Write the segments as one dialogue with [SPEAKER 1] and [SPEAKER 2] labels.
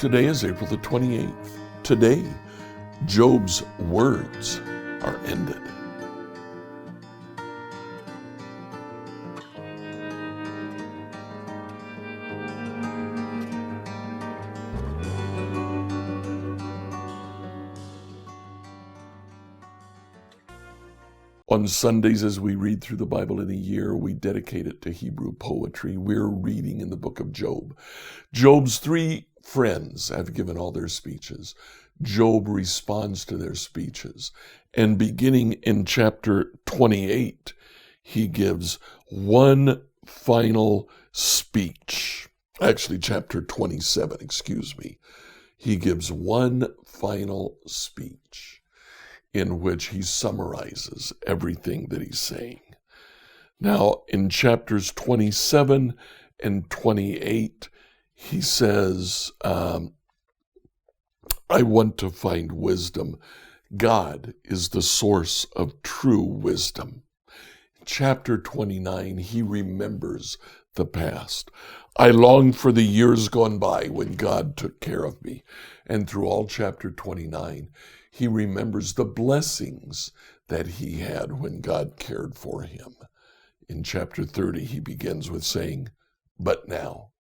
[SPEAKER 1] Today is April the 28th. Today, Job's words are ended. On Sundays, as we read through the Bible in a year, we dedicate it to Hebrew poetry. We're reading in the book of Job. Job's three friends have given all their speeches. Job responds to their speeches. And beginning in chapter 28, he gives one final speech. Actually, chapter 27, He gives one final speech in which he summarizes everything that he's saying. Now, in chapters 27 and 28, he says, I want to find wisdom. God is the source of true wisdom. Chapter 29, he remembers the past. I long for the years gone by when God took care of me. And through all chapter 29, he remembers the blessings that he had when God cared for him. In chapter 30, he begins with saying, But now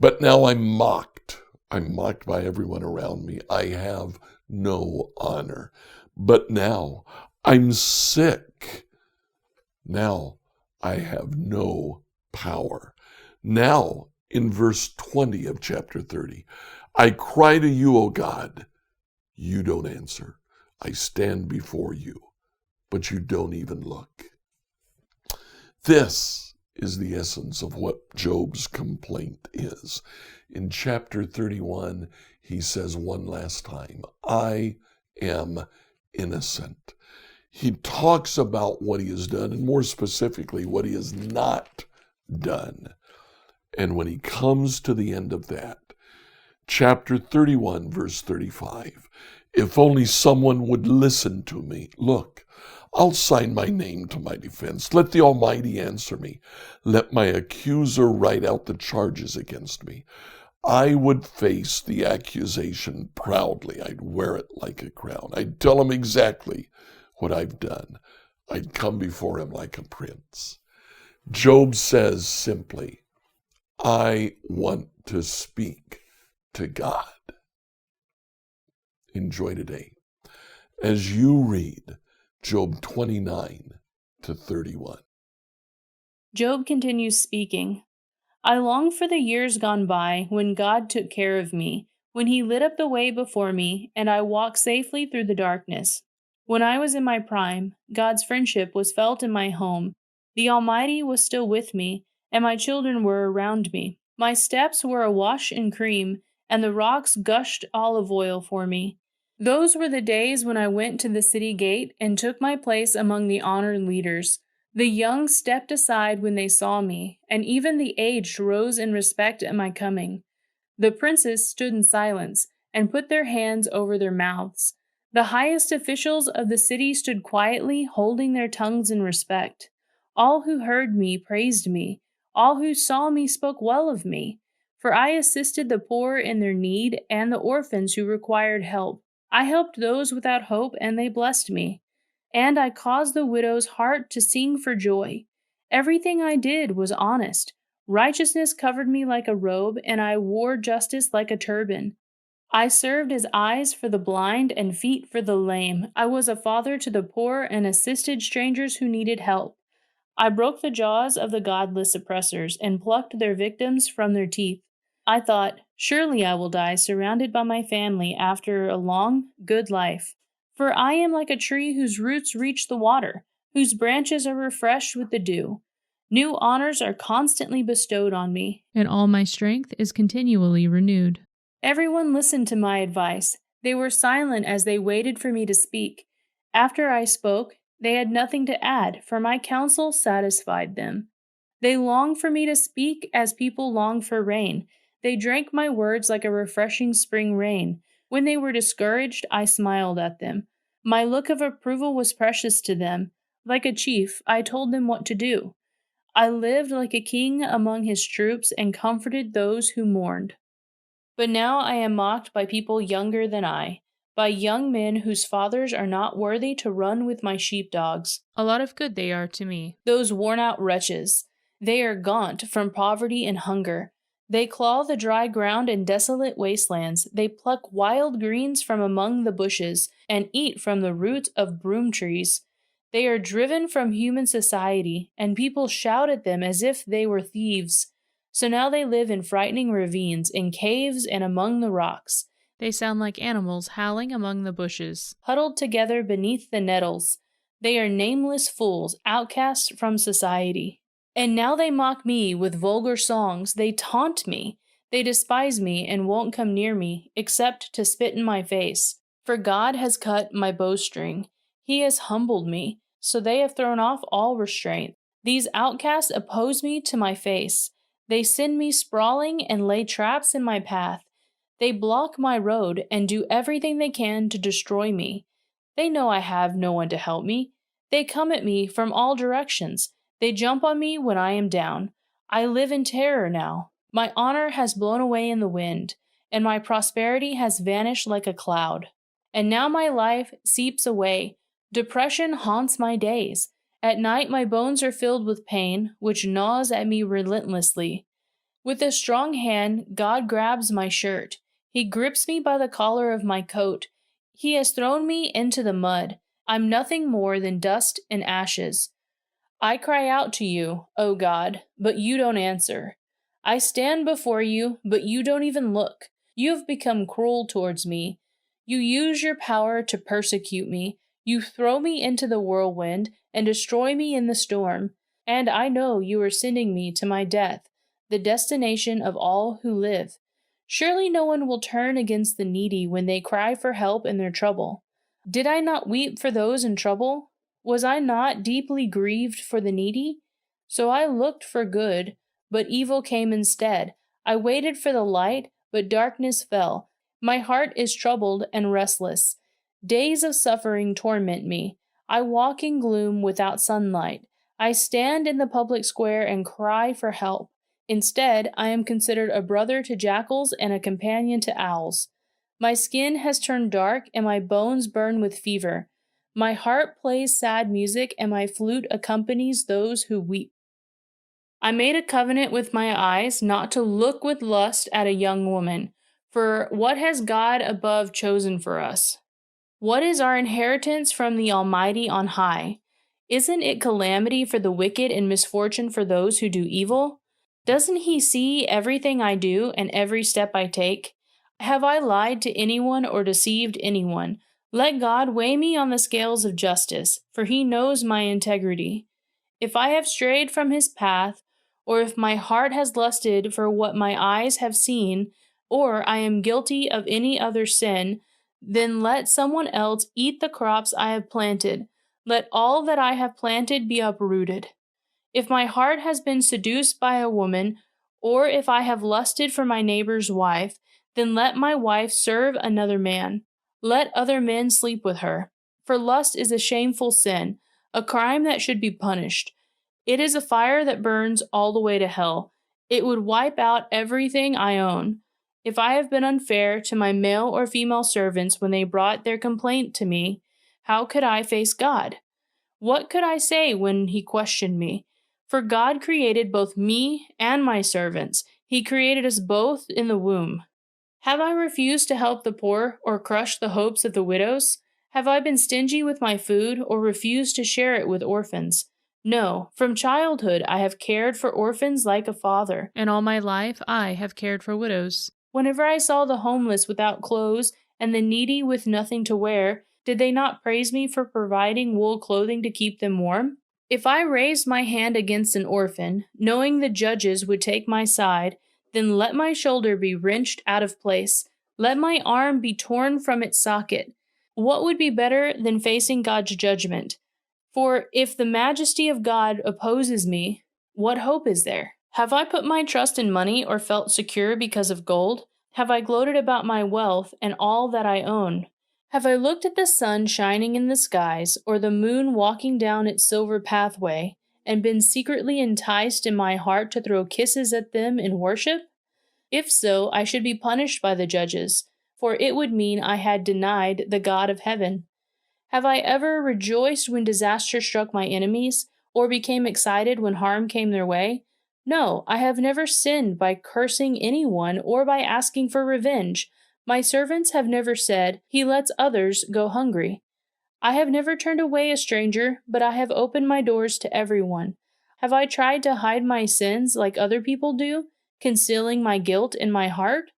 [SPEAKER 1] I'm mocked. I'm mocked by everyone around me. I have no honor. But now I'm sick. Now I have no power. Now, in verse 20 of chapter 30, I cry to you, O God. You don't answer. I stand before you, but you don't even look. This is the essence of what Job's complaint is. In chapter 31, he says one last time, I am innocent. He talks about what he has done, and more specifically, what he has not done. And when he comes to the end of that, chapter 31, verse 35, if only someone would listen to me. Look, I'll sign my name to my defense. Let the Almighty answer me. Let my accuser write out the charges against me. I would face the accusation proudly. I'd wear it like a crown. I'd tell him exactly what I've done. I'd come before him like a prince. Job says simply, I want to speak to God. Enjoy today as you read Job 29 to 31.
[SPEAKER 2] Job continues speaking. I long for the years gone by when God took care of me, when he lit up the way before me, and I walked safely through the darkness. When I was in my prime, God's friendship was felt in my home. The Almighty was still with me, and my children were around me. My steps were awash in cream, and the rocks gushed olive oil for me. Those were the days when I went to the city gate and took my place among the honored leaders. The young stepped aside when they saw me, and even the aged rose in respect at my coming. The princes stood in silence and put their hands over their mouths. The highest officials of the city stood quietly, holding their tongues in respect. All who heard me praised me. All who saw me spoke well of me. For I assisted the poor in their need and the orphans who required help. I helped those without hope, and they blessed me. And I caused the widow's heart to sing for joy. Everything I did was honest. Righteousness covered me like a robe, and I wore justice like a turban. I served as eyes for the blind and feet for the lame. I was a father to the poor and assisted strangers who needed help. I broke the jaws of the godless oppressors and plucked their victims from their teeth. I thought, surely I will die surrounded by my family after a long, good life. For I am like a tree whose roots reach the water, whose branches are refreshed with the dew. New honors are constantly bestowed on me, and all my strength is continually renewed. Everyone listened to my advice. They were silent as they waited for me to speak. After I spoke, they had nothing to add, for my counsel satisfied them. They longed for me to speak as people long for rain. They drank my words like a refreshing spring rain. When they were discouraged, I smiled at them. My look of approval was precious to them. Like a chief, I told them what to do. I lived like a king among his troops and comforted those who mourned. But now I am mocked by people younger than I, by young men whose fathers are not worthy to run with my sheepdogs.
[SPEAKER 3] A lot of good they are to me.
[SPEAKER 2] Those worn-out wretches. They are gaunt from poverty and hunger. They claw the dry ground in desolate wastelands. They pluck wild greens from among the bushes and eat from the root of broom trees. They are driven from human society, and people shout at them as if they were thieves. So now they live in frightening ravines, in caves, and among the rocks.
[SPEAKER 3] They sound like animals howling among the bushes.
[SPEAKER 2] Huddled together beneath the nettles, they are nameless fools, outcasts from society. And now they mock me with vulgar songs. They taunt me. They despise me and won't come near me, except to spit in my face. For God has cut my bowstring. He has humbled me, so they have thrown off all restraint. These outcasts oppose me to my face. They send me sprawling and lay traps in my path. They block my road and do everything they can to destroy me. They know I have no one to help me. They come at me from all directions. They jump on me when I am down. I live in terror now. My honor has blown away in the wind, and my prosperity has vanished like a cloud. And now my life seeps away. Depression haunts my days. At night my bones are filled with pain, which gnaws at me relentlessly. With a strong hand, God grabs my shirt. He grips me by the collar of my coat. He has thrown me into the mud. I'm nothing more than dust and ashes. I cry out to you, O God, but you don't answer. I stand before you, but you don't even look. You have become cruel towards me. You use your power to persecute me. You throw me into the whirlwind and destroy me in the storm. And I know you are sending me to my death, the destination of all who live. Surely no one will turn against the needy when they cry for help in their trouble. Did I not weep for those in trouble? Was I not deeply grieved for the needy? So I looked for good, but evil came instead. I waited for the light, but darkness fell. My heart is troubled and restless. Days of suffering torment me. I walk in gloom without sunlight. I stand in the public square and cry for help. Instead, I am considered a brother to jackals and a companion to owls. My skin has turned dark and my bones burn with fever. My heart plays sad music and my flute accompanies those who weep. I made a covenant with my eyes not to look with lust at a young woman, for what has God above chosen for us? What is our inheritance from the Almighty on high? Isn't it calamity for the wicked and misfortune for those who do evil? Doesn't he see everything I do and every step I take? Have I lied to anyone or deceived anyone? Let God weigh me on the scales of justice, for he knows my integrity. If I have strayed from his path, or if my heart has lusted for what my eyes have seen, or I am guilty of any other sin, then let someone else eat the crops I have planted. Let all that I have planted be uprooted. If my heart has been seduced by a woman, or if I have lusted for my neighbor's wife, then let my wife serve another man. Let other men sleep with her. For lust is a shameful sin, a crime that should be punished. It is a fire that burns all the way to hell. It would wipe out everything I own. If I have been unfair to my male or female servants when they brought their complaint to me, how could I face God? What could I say when he questioned me? For God created both me and my servants. He created us both in the womb. Have I refused to help the poor or crushed the hopes of the widows? Have I been stingy with my food or refused to share it with orphans? No, from childhood I have cared for orphans like a father.
[SPEAKER 3] And all my life I have cared for widows.
[SPEAKER 2] Whenever I saw the homeless without clothes and the needy with nothing to wear, did they not praise me for providing wool clothing to keep them warm? If I raised my hand against an orphan, knowing the judges would take my side, then let my shoulder be wrenched out of place. Let my arm be torn from its socket. What would be better than facing God's judgment? For if the majesty of God opposes me, what hope is there? Have I put my trust in money or felt secure because of gold? Have I gloated about my wealth and all that I own? Have I looked at the sun shining in the skies, or the moon walking down its silver pathway, and been secretly enticed in my heart to throw kisses at them in worship? If so, I should be punished by the judges, for it would mean I had denied the God of heaven. Have I ever rejoiced when disaster struck my enemies, or became excited when harm came their way? No, I have never sinned by cursing anyone or by asking for revenge. My servants have never said, "He lets others go hungry." I have never turned away a stranger, but I have opened my doors to everyone. Have I tried to hide my sins like other people do, concealing my guilt in my heart?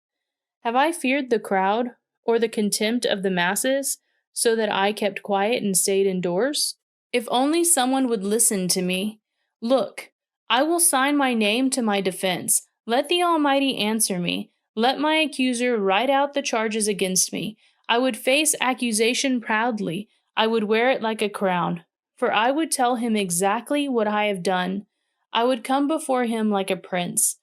[SPEAKER 2] Have I feared the crowd or the contempt of the masses, so that I kept quiet and stayed indoors? If only someone would listen to me. Look, I will sign my name to my defense. Let the Almighty answer me. Let my accuser write out the charges against me. I would face accusation proudly. I would wear it like a crown, for I would tell him exactly what I have done. I would come before him like a prince.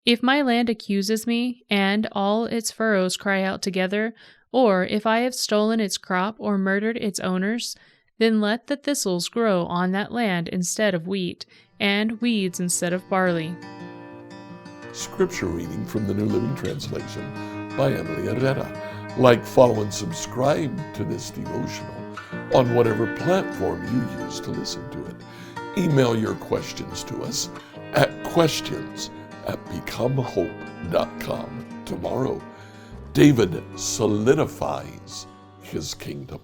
[SPEAKER 3] If my land accuses me, and all its furrows cry out together, or if I have stolen its crop or murdered its owners, then let the thistles grow on that land instead of wheat, and weeds instead of barley.
[SPEAKER 1] Scripture reading from the New Living Translation by Emily Herrera. Like, follow, and subscribe to this devotional on whatever platform you use to listen to it. Email your questions to us at questions@becomehope.com. Tomorrow, David solidifies his kingdom.